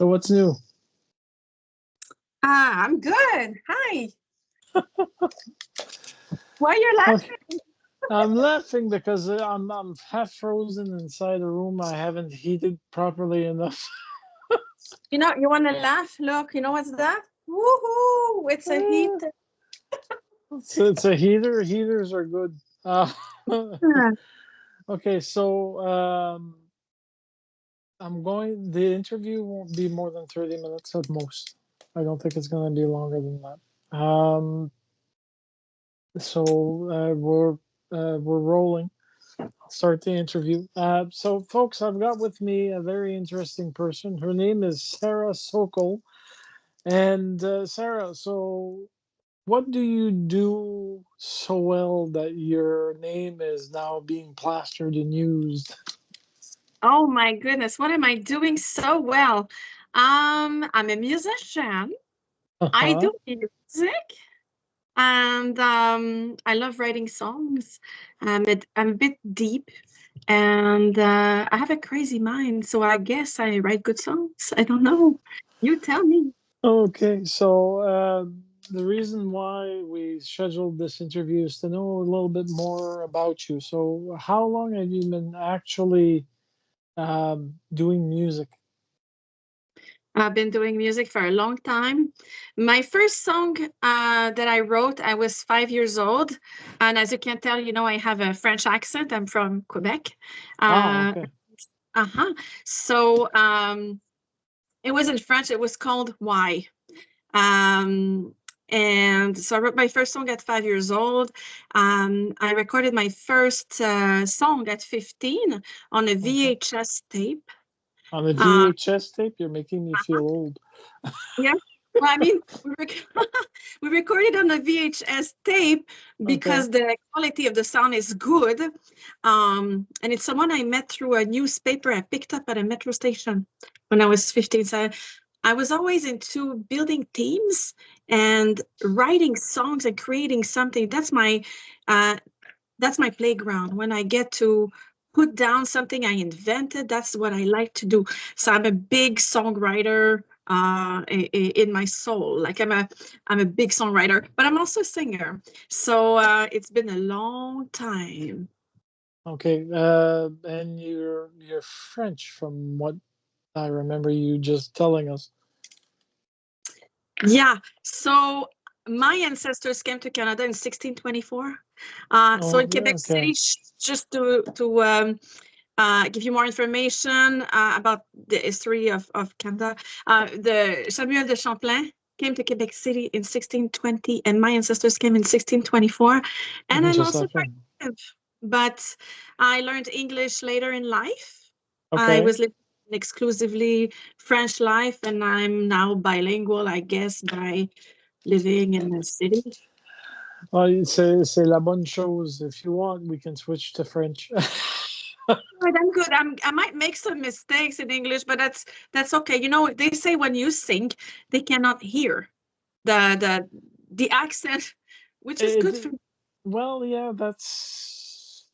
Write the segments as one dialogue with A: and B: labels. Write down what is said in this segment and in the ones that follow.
A: So what's new?
B: I'm good. Hi. Why you're
A: Okay,
B: laughing?
A: I'm laughing because I'm half frozen inside a room I haven't heated properly enough.
B: You want to laugh? Look, you know what's that? Woohoo! It's a heat.
A: It's a heater. Heaters are good.
B: Ah,
A: Okay, so the interview won't be more than 30 minutes at most. I don't think it's going to be longer than that. So we're rolling. Start the interview. So, folks, I've got with me a very interesting person. Her name is Sarah Sokal. And Sarah, so what do you do so well that your name is now being plastered and used?
B: oh my goodness, what am I doing so well? I'm a musician. I
A: Uh-huh.
B: do music, and I love writing songs. I'm a bit deep, and I have a crazy mind, so I guess I write good songs. I don't know. You tell me.
A: Okay, so the reason why we scheduled this interview is to know a little bit more about you. So, how long have you been actually doing music?
B: I've been doing music for a long time. My first song that I wrote, I was 5 years old. And as you can tell, I have a French accent. I'm from Quebec.
A: Ah,
B: Uh,
A: okay.
B: uh-huh. So it was in French. It was called Why. Um, and so I wrote my first song at 5 years old. I recorded my first song at 15 on a
A: Okay.
B: VHS tape.
A: On the
B: Uh,
A: VHS tape, you're making me feel old.
B: Yeah. Well, I mean, we recorded on a VHS tape
A: Okay.
B: because the quality of the sound is good. And it's someone I met through a newspaper I picked up at a metro station when I was 15. So I was always into building teams and writing songs and creating something. Uh, that's my playground. When I get to put down something I invented, that's what I like to do. So I'm a big songwriter in my soul. Like I'm a big songwriter, but I'm also a singer. So it's been a long time.
A: Okay. And you're French, from what I remember you just telling us.
B: Yeah. So my ancestors came to Canada in 1624. So
A: Oh,
B: in Quebec
A: okay.
B: City, just to give you more information about the history of Canada. The Samuel de Champlain came to Quebec City in 1620, and my ancestors came in 1624. And I'm
A: Just
B: also
A: like
B: part
A: him.
B: of, but I learned English later in life. I
A: Okay.
B: was living exclusively French life, and I'm now bilingual, I guess, by living in the city.
A: Well, c'est la bonne chose. If you want, we can switch to French.
B: Good, I'm good. I might make some mistakes in English, but that's okay. They say when you sing, they cannot hear the the accent, which is good for
A: It, well, yeah, that's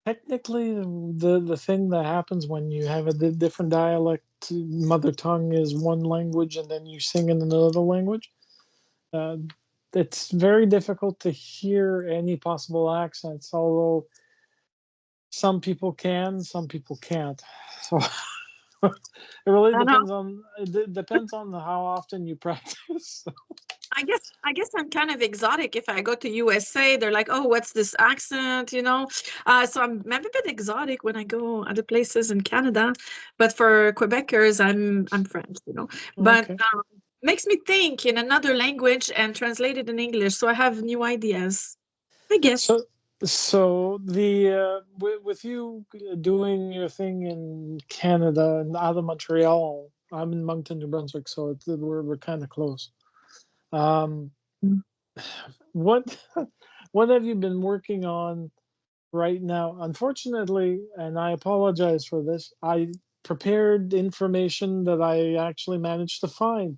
A: technically the thing that happens when you have a different dialect. Mother tongue is one language, and then you sing in another language. Uh, it's very difficult to hear any possible accents, although some people can, some people can't. So it really
B: I know.
A: depends on how often you practice.
B: I guess I'm kind of exotic. If I go to USA, they're like, "Oh, what's this accent?" So I'm a bit exotic when I go other places in Canada. But for Quebecers, I'm French. But
A: Okay.
B: makes me think in another language and translate it in English, so I have new ideas. I guess.
A: So with you doing your thing in Canada and out of Montreal, I'm in Moncton, New Brunswick, so we're kind of close. Um, what what have you been working on right now? Unfortunately, and I apologize for this, I prepared information that I actually managed to find.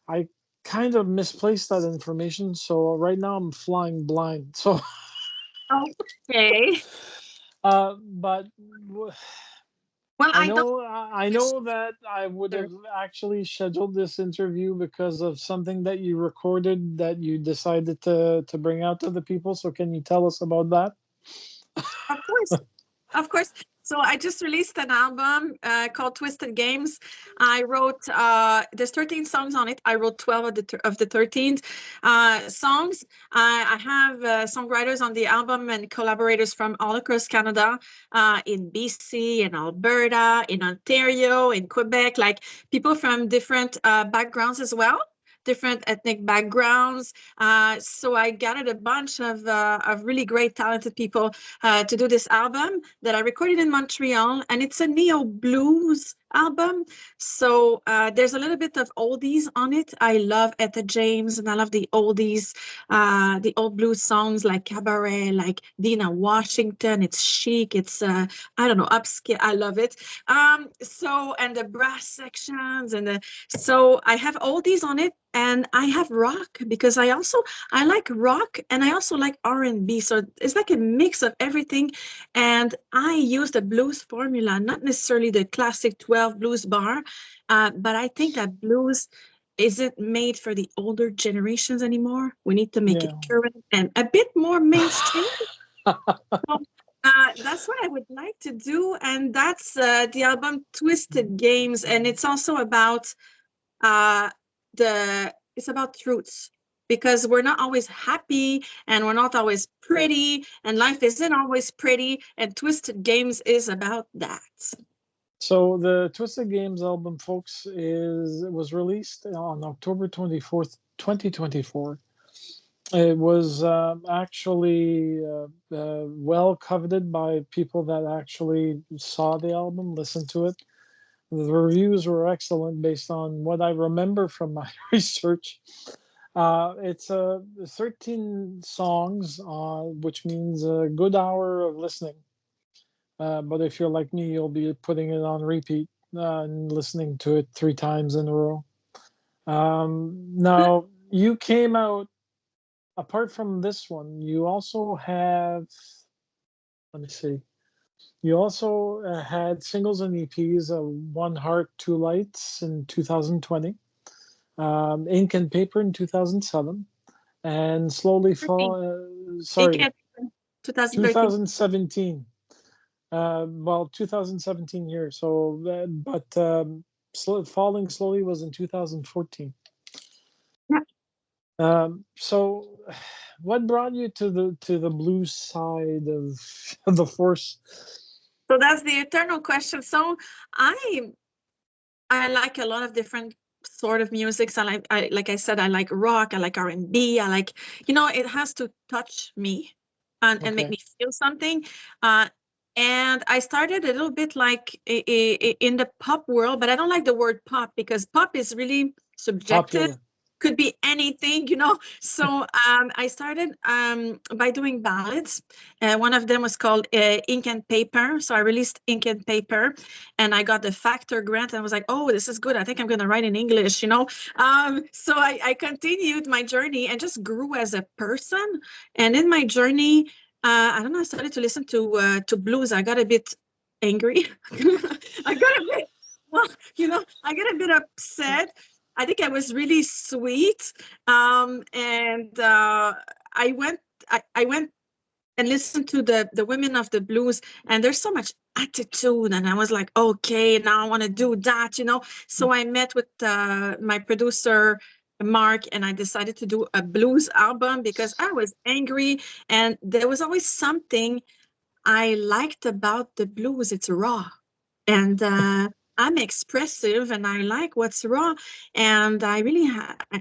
A: I kind of misplaced that information, so right now I'm flying blind. So,
B: Okay.
A: but
B: Well,
A: I
B: I don't.
A: know, I know that I would have actually scheduled this interview because of something that you recorded that you decided to bring out to the people. So can you tell us about that?
B: Of course. Of course. So I just released an album called Twisted Games. I wrote there's 13 songs on it. I wrote 12 of the 13 songs. I have songwriters on the album and collaborators from all across Canada, in BC, in Alberta, in Ontario, in Quebec, like people from different backgrounds as well. Different ethnic backgrounds. So I gathered a bunch of really great, talented people to do this album that I recorded in Montreal, and it's a neo blues album. So there's a little bit of oldies on it. I love Etta James, and I love the old blues songs like Cabaret, like Dina Washington. It's chic. It's I don't know, upscale. I love it. So and the brass sections so I have oldies on it, and I have rock because I like rock and I also like R&B. So it's like a mix of everything. And I use the blues formula, not necessarily the classic 12 blues bar, but I think that blues isn't made for the older generations anymore. We need to make it
A: Yeah.
B: current and a bit more mainstream. So, that's what I would like to do. And that's the album Twisted Games. And it's also about uh, it's about truths because we're not always happy and we're not always pretty and life isn't always pretty, and Twisted Games is about that.
A: So the Twisted Games album, folks, was released on October 24th, 2024. It was actually well coveted by people that actually saw the album, listened to it. The reviews were excellent based on what I remember from my research. It's 13 songs, which means a good hour of listening. But if you're like me, you'll be putting it on repeat and listening to it 3 times in a row. Now, you came out, apart from this one, you also have, let me see, you also had singles and EPs, One Heart, Two Lights in 2020, Ink and Paper in 2007, and Slowly Fall,
B: 13. It
A: sorry,
B: can 2013.
A: 2017. Well, 2017 year. So, but Falling Slowly was in 2014.
B: Yeah.
A: So, what brought you to the blues side of the force?
B: So that's the eternal question. So I I like a lot of different sort of music. So like I said, I like rock, I like R&B, I like, it has to touch me and make
A: Okay,
B: me feel something. Uh, and I started a little bit like in the pop world, but I don't like the word pop because pop is really subjective,
A: popular.
B: could be anything. So I started by doing ballads. One of them was called Ink and Paper. So I released Ink and Paper, and I got the Factor grant. And I was like, oh, this is good. I think I'm going to write in English. So I continued my journey and just grew as a person. And in my journey, I don't know, I started to listen to blues. I got a bit angry. I got a bit, well, I got a bit upset. I think I was really sweet. And I went, I went and listened to the women of the blues, and there's so much attitude, and I was like, okay, now I want to do that. So I met with my producer Mark, and I decided to do a blues album because I was angry, and there was always something I liked about the blues. It's raw, and I'm expressive, and I like what's raw, and I really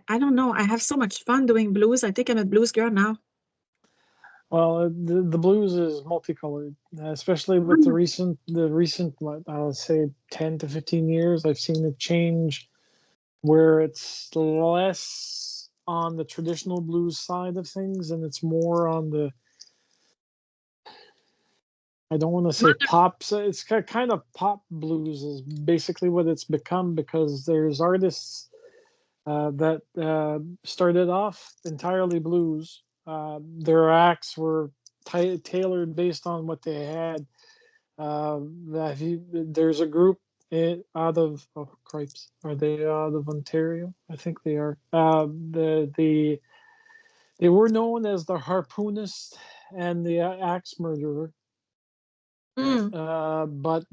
B: I don't know, I have so much fun doing blues. I think I'm a blues girl now.
A: Well, the blues is multicolored, especially with the recent what I'll say 10 to 15 years. I've seen it change where it's less on the traditional blues side of things and it's more on the, I don't want to say pop. So it's kind of pop blues is basically what it's become because there's artists that started off entirely blues. Their acts were tailored based on what they had. There's a group out of cripes. Are they out of Ontario? I think they are. They were known as the Harpoonist and the Axe Murderer,
B: Mm.
A: but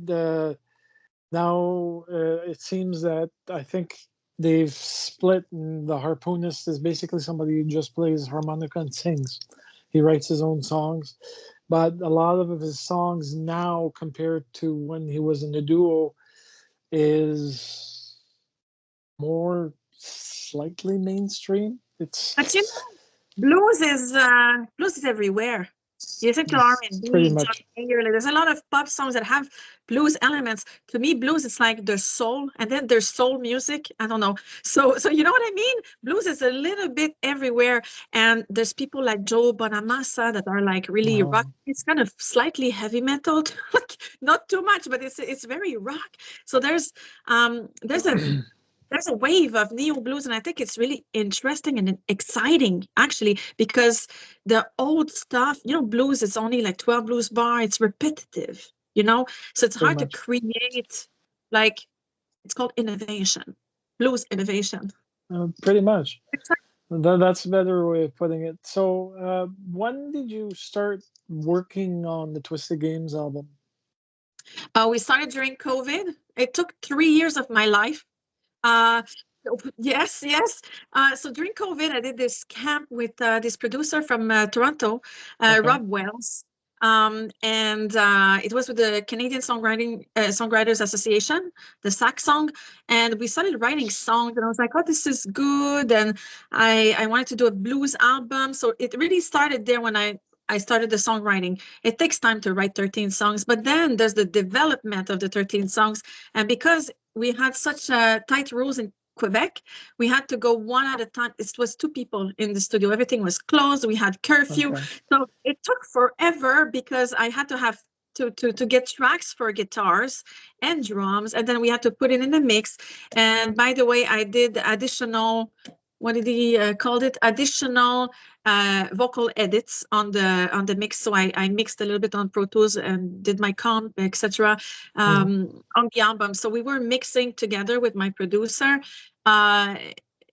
A: now it seems that I think they've split. And the Harpoonist is basically somebody who just plays harmonica and sings. He writes his own songs, but a lot of his songs now, compared to when he was in the duo, is more slightly mainstream.
B: But you
A: It's,
B: know, blues is everywhere. You listen to
A: it's pretty
B: R&B, John
A: much.
B: Mayer. Like, there's a lot of pop songs that have blues elements. To me, blues is like there's soul, and then there's soul music. I don't know. So you know what I mean? Blues is a little bit everywhere, and there's people like Joe Bonamassa that are like really rock.
A: Um,
B: It's kind of slightly heavy metal, like not too much, but it's very rock. So there's a wave of neo blues, and I think it's really interesting and exciting actually, because the old stuff, blues is only like 12 blues bar, it's repetitive, so it's
A: pretty
B: hard to
A: much.
B: create, like, it's called innovation, blues innovation.
A: Pretty much. That's a better way of putting it. So, when did you start working on the Twisted Games album?
B: We started during COVID. It took 3 years of my life. Uh, yes, yes. So during COVID, I did this camp with this producer from Toronto,
A: Okay.
B: Rob Wells. And it was with the Canadian Songwriters Association, the SAC song. And we started writing songs, and I was like, oh, this is good. And I wanted to do a blues album. So it really started there when I started the songwriting. It takes time to write 13 songs, but then there's the development of the 13 songs. And because we had such tight rules in Quebec, we had to go one at a time. It was two people in the studio. Everything was closed. We had curfew.
A: Okay.
B: So it took forever because I had to have to get tracks for guitars and drums, and then we had to put it in the mix. And by the way, I did additional, what did he called it? Additional vocal edits on the mix. So I mixed a little bit on Pro Tools and did my comp, etc.
A: Mhm.
B: On the album. So we were mixing together with my producer. Uh,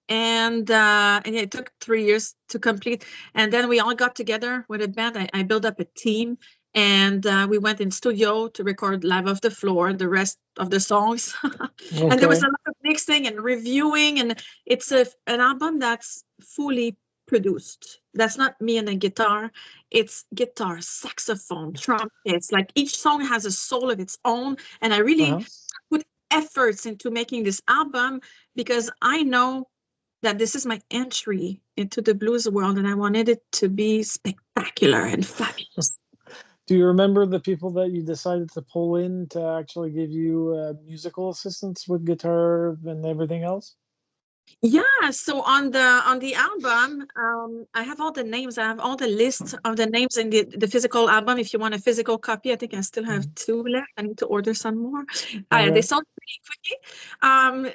B: and it took 3 years to complete. And then we all got together with a band. I built up a team, and we went in studio to record live off the floor the rest of the songs. And there was
A: Okay.
B: a lot of mixing and reviewing, and it's an album that's fully produced. That's not me and a guitar. It's guitar, saxophone, trumpets. Like, each song has a soul of its own, and I really
A: Uh-huh.
B: put efforts into making this album because I know that this is my entry into the blues world, and I wanted it to be spectacular and fabulous.
A: Do you remember the people that you decided to pull in to actually give you musical assistance with guitar and everything else?
B: Yeah, so on the album, I have all the names. I have all the lists of the names in the physical album. If you want a physical copy, I think I still have
A: Mhm.
B: two left. I need to order some more. They
A: Okay.
B: sold pretty quickly.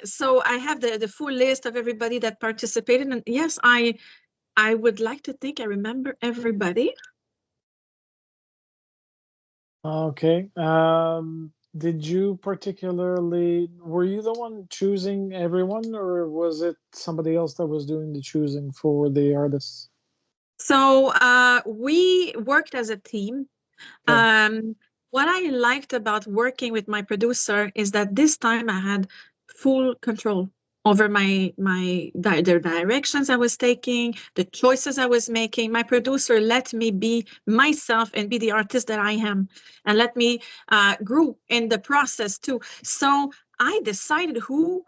B: So I have the full list of everybody that participated, and yes, I would like to think I remember everybody.
A: Okay. Did you particularly, were you the one choosing everyone, or was it somebody else that was doing the choosing for the artists?
B: So we worked as a team.
A: Okay.
B: Um, what I liked about working with my producer is that this time I had full control over the directions I was taking, the choices I was making. My producer let me be myself and be the artist that I am, and let me grow in the process too. So I decided who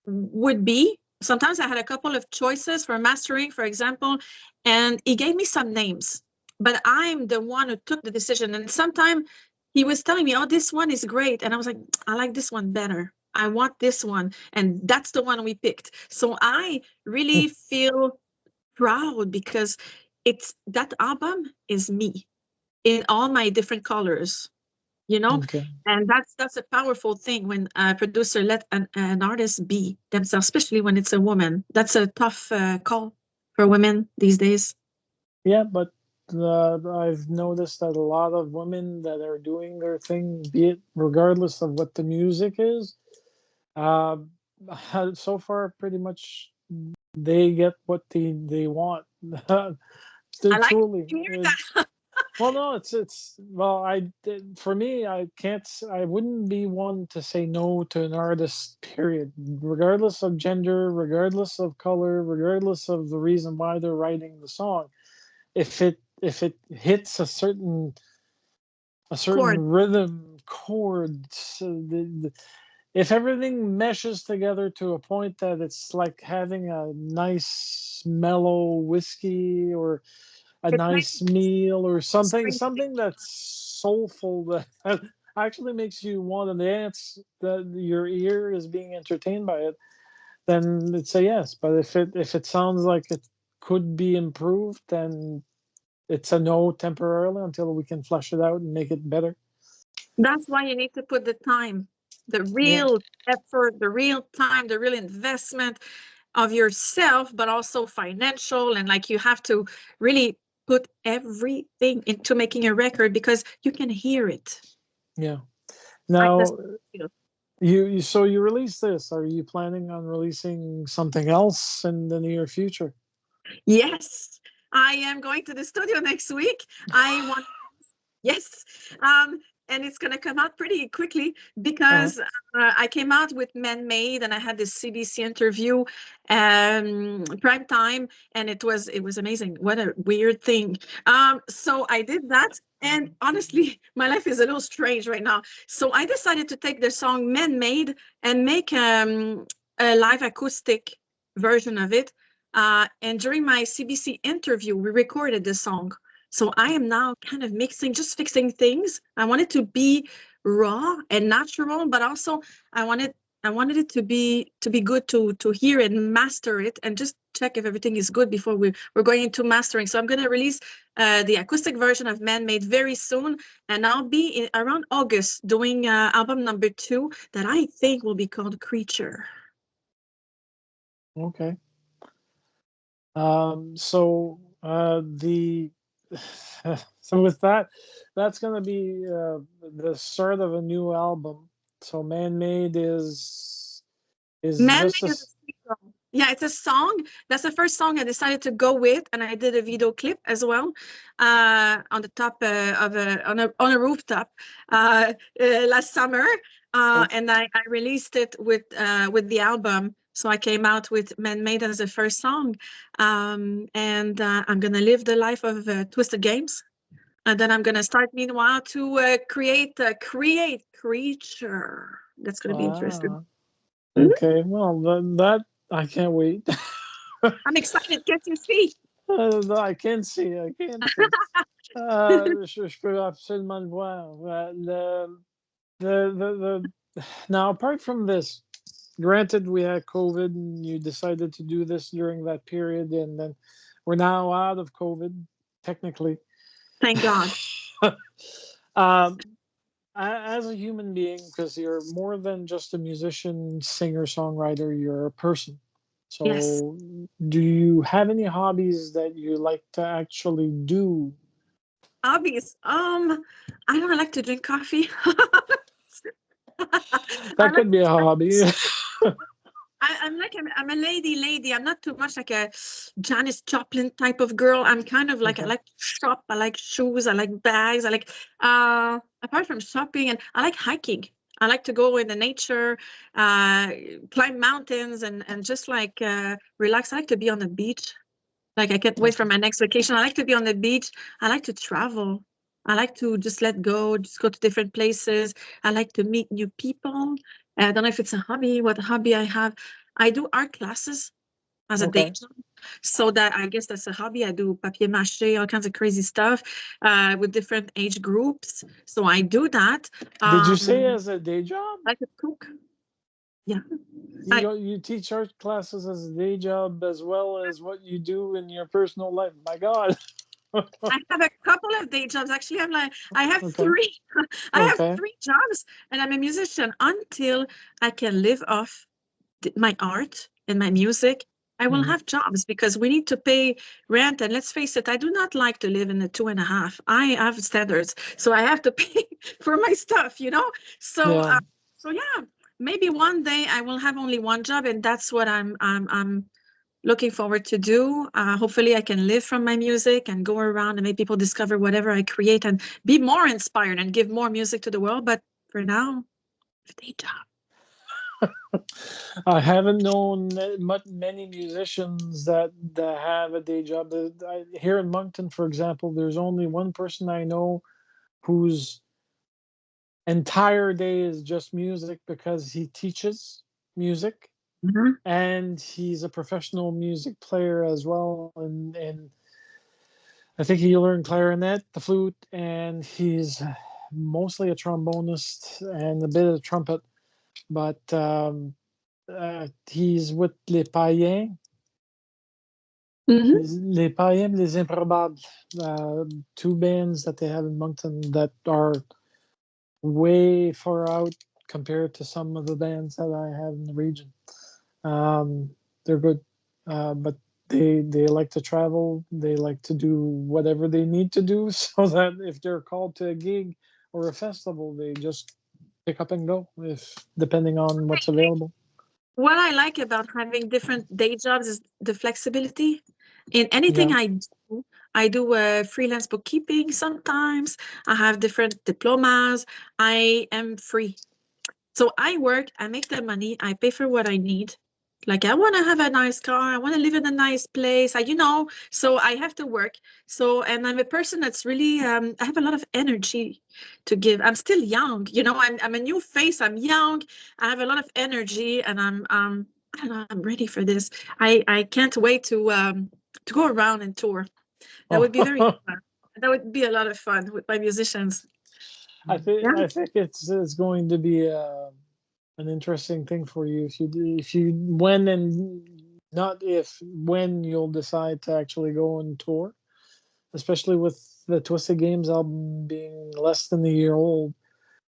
B: would be. Sometimes I had a couple of choices for mastering, for example, and he gave me some names, but I'm the one who took the decision. And sometimes he was telling me, oh, this one is great. And I was like, I like this one better. I want this one. And that's the one we picked. So I really feel proud because that album is me in all my different colors, you know
A: Okay.
B: and that's a powerful thing when a producer let an artist be themselves, especially when it's a woman. That's a tough call for women these days.
A: Yeah, but I've noticed that a lot of women that are doing their thing, be it regardless of what the music is, uh, so far pretty much they get what they want.
B: I like
A: Truly,
B: to hear that.
A: well, no, well, for me, I wouldn't be one to say no to an artist, period, regardless of gender, regardless of color, regardless of the reason why they're writing the song. If it hits a certain
B: Chord.
A: rhythm, chords, if everything meshes together to a point that it's like having a nice mellow whiskey or a
B: It's nice
A: nice meal or
B: spring.
A: something that's soulful that actually makes you want to dance, that your ear is being entertained by it, then it's a yes. But if it sounds like it could be improved, then it's a no temporarily until we can flesh it out and make it better.
B: That's why you need to put the time, the
A: Yeah,
B: real effort, the real time, the real investment of yourself, but also financial. And like you have to really put everything into making a record because you can hear it.
A: yeah.
B: Like this.
A: Now so you release this. Are you planning on releasing something else in the near future?
B: Yes, I am going to the studio next week. I want. Yes. And it's going to come out pretty quickly
A: Uh,
B: because I came out with Man Made and I had this CBC interview, prime time, and it was amazing. What a weird thing. So I did that. And honestly, my life is a little strange right now. So I decided to take the song Man Made and make a live acoustic version of it. And during my CBC interview, we recorded the song. So I am now kind of just fixing things. I want it to be raw and natural, but also I wanted I wanted it to be good to hear and master it and just check if everything is good before we're going into mastering. So I'm going to release the acoustic version of Man Made very soon, and I'll be around August doing album number 2 that I think will be called Creature.
A: okay. The so with that, that's gonna be the start of a new album. So Man Made is
B: Man
A: just
B: Made is a single. Yeah, it's a song. That's the first song I decided to go with, and I did a video clip as well, on the top of a rooftop last summer,
A: oh,
B: and I released it with the album. So I came out with Man Made as the first song, and I'm gonna live the life of Twisted Games, and then I'm gonna start meanwhile to create Creature. That's gonna be interesting.
A: wow. Okay, well that I can't wait.
B: I'm excited. Can't you see?
A: I can see, I can see. Je peux absolument le voir. Now, apart from this, granted, we had COVID and you decided to do this during that period, and then we're now out of COVID, technically.
B: Thank God.
A: um, as a human being, because you're more than just a musician, singer, songwriter, you're a person.
B: Yes.
A: So, do you have any hobbies that you like to actually do?
B: Hobbies. I don't like to drink coffee. I
A: That
B: like
A: could be a hobby.
B: I'm a lady. I'm not too much like a Janis Joplin type of girl. I'm kind of like I
A: Okay.
B: like to shop. I like shoes. I like bags. I like apart from shopping, and I like hiking. I like to go in the nature, uh, climb mountains, and just like relax. I like to be on the beach. Like I can't wait for
A: Okay.
B: my next vacation. I like to be on the beach. I like to travel. I like to just let go, just go to different places. I like to meet new people. I don't know if it's a hobby, what hobby I have. I do art classes as a day
A: Okay.
B: job. So that I guess that's a hobby. I do papier mâché, all kinds of crazy stuff with different age groups. So I do that.
A: Did you say
B: Um,
A: as a day job?
B: I like to cook. Yeah.
A: You
B: I,
A: go, you teach art classes as a day job as well as what you do in your personal life. My God.
B: I have a couple of day jobs. Actually, I have
A: Okay.
B: three. I have
A: Okay.
B: 3 jobs, and I'm a musician until I can live off my art and my music. I will have jobs because we need to pay rent. And let's face it, I do not like to live in a 2.5. I have standards, so I have to pay for my stuff, you know? So,
A: Yeah.
B: so yeah, maybe one day I will have only one job, and that's what I'm looking forward to do. Hopefully, I can live from my music and go around and make people discover whatever I create and be more inspired and give more music to the world. But for now, day job.
A: I haven't known many musicians that have a day job. Here in Moncton, for example, there's only one person I know whose entire day is just music because he teaches music
B: Mhm.
A: and he's a professional music player as well. And I think he learned clarinet, the flute, and he's mostly a trombonist and a bit of trumpet. But he's with Les Païens.
B: Mhm.
A: Les Païens, Les Improbables, two bands that they have in Moncton that are way far out compared to some of the bands that I have in the region. They're good, but they like to travel. They like to do whatever they need to do, so that if they're called to a gig or a festival, they just pick up and go, if depending on what's available.
B: What I like about having different day jobs is the flexibility. In anything
A: Yeah.
B: I do freelance bookkeeping sometimes. I have different diplomas. I am free. So I work, I make the money, I pay for what I need. Like I want to have a nice car, I want to live in a nice place, so I have to work. So, and I'm a person that's really, I have a lot of energy to give. I'm still young, I'm a new face, I'm young, I have a lot of energy, and I don't know, I'm ready for this. I can't wait to go around and tour. That would be very
A: Oh,
B: fun. That would be a lot of fun with my musicians. Yeah.
A: I think it's going to be an interesting thing for you if you when and not if when you'll decide to actually go on tour, especially with the Twisted Games album being less than a year old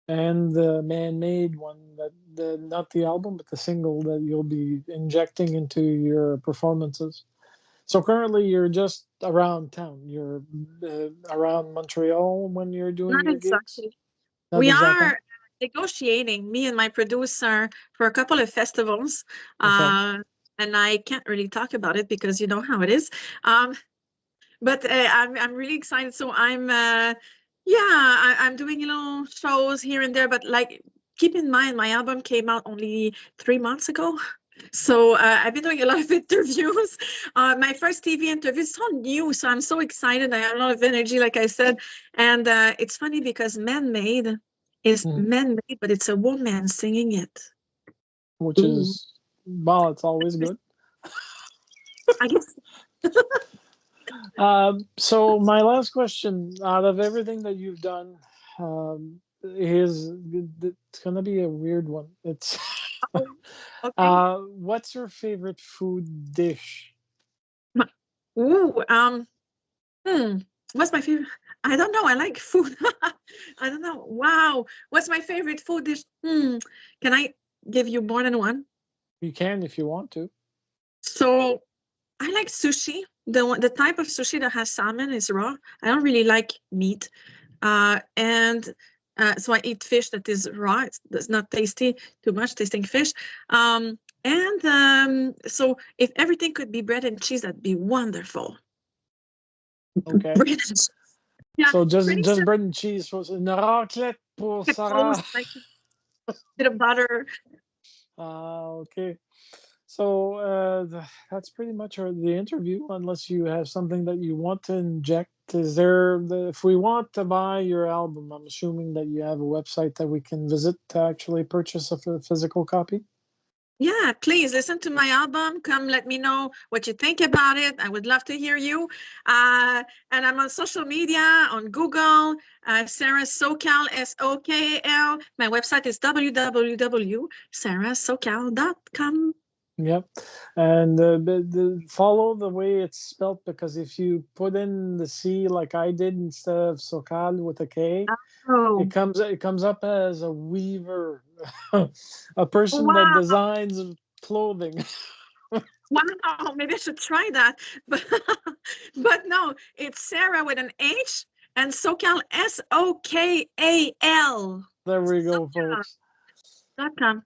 A: and the man-made one, that the not the album but the single that you'll be injecting into your performances. So currently you're just around town. You're around Montreal when you're doing
B: Not
A: your gigs.
B: exactly.
A: Not
B: We
A: exactly.
B: are negotiating, me and my producer, for a couple of festivals.
A: Okay.
B: Uh, and I can't really talk about it because you know how it is. Um, but I'm really excited. So I'm doing shows here and there. But like, keep in mind, my album came out only 3 months ago. So I've been doing a lot of interviews. My first TV interview is so new, so I'm so excited. I have a lot of energy, like I said. And it's funny because man-made is
A: Mhm.
B: man-made, but it's a woman singing it.
A: Which
B: Ooh.
A: is, well, it's always good.
B: I guess.
A: So my last question, out of everything that you've done, is it's gonna be a weird one. It's
B: Oh, okay.
A: what's your favorite food dish?
B: Ooh, hmm. What's my favorite? I don't know. I like food. I don't know. Wow. What's my favorite food dish? Can I give you more than one?
A: You can if you want to.
B: So I like sushi. The type of sushi that has salmon is raw. I don't really like meat. And so I eat fish that is raw. It's not tasty, too much tasting fish. And so if everything could be bread and cheese, that'd be wonderful.
A: Okay.
B: Bread and cheese. Yeah,
A: So
B: pretty
A: just bread and cheese was une raclette pour Sarah.
B: simple, like a bit of butter.
A: Okay. So that's pretty much the interview, unless you have something that you want to inject. If we want to buy your album, I'm assuming that you have a website that we can visit to actually purchase a physical copy.
B: Yeah, please listen to my album. Come let me know what you think about it. I would love to hear you. And I'm on social media, on Google, Sarah Sokal, Sokal. My website is www.sarahsokal.com.
A: Yep. And follow the way it's spelt, because if you put in the C like I did instead of Sokal with a K,
B: Oh,
A: it comes up as a weaver, a person that
B: wow.
A: designs clothing.
B: Wow, maybe I should try that. But no, it's Sarah with an H and Sokal, Sokal.
A: There we go, folks.
B: .com.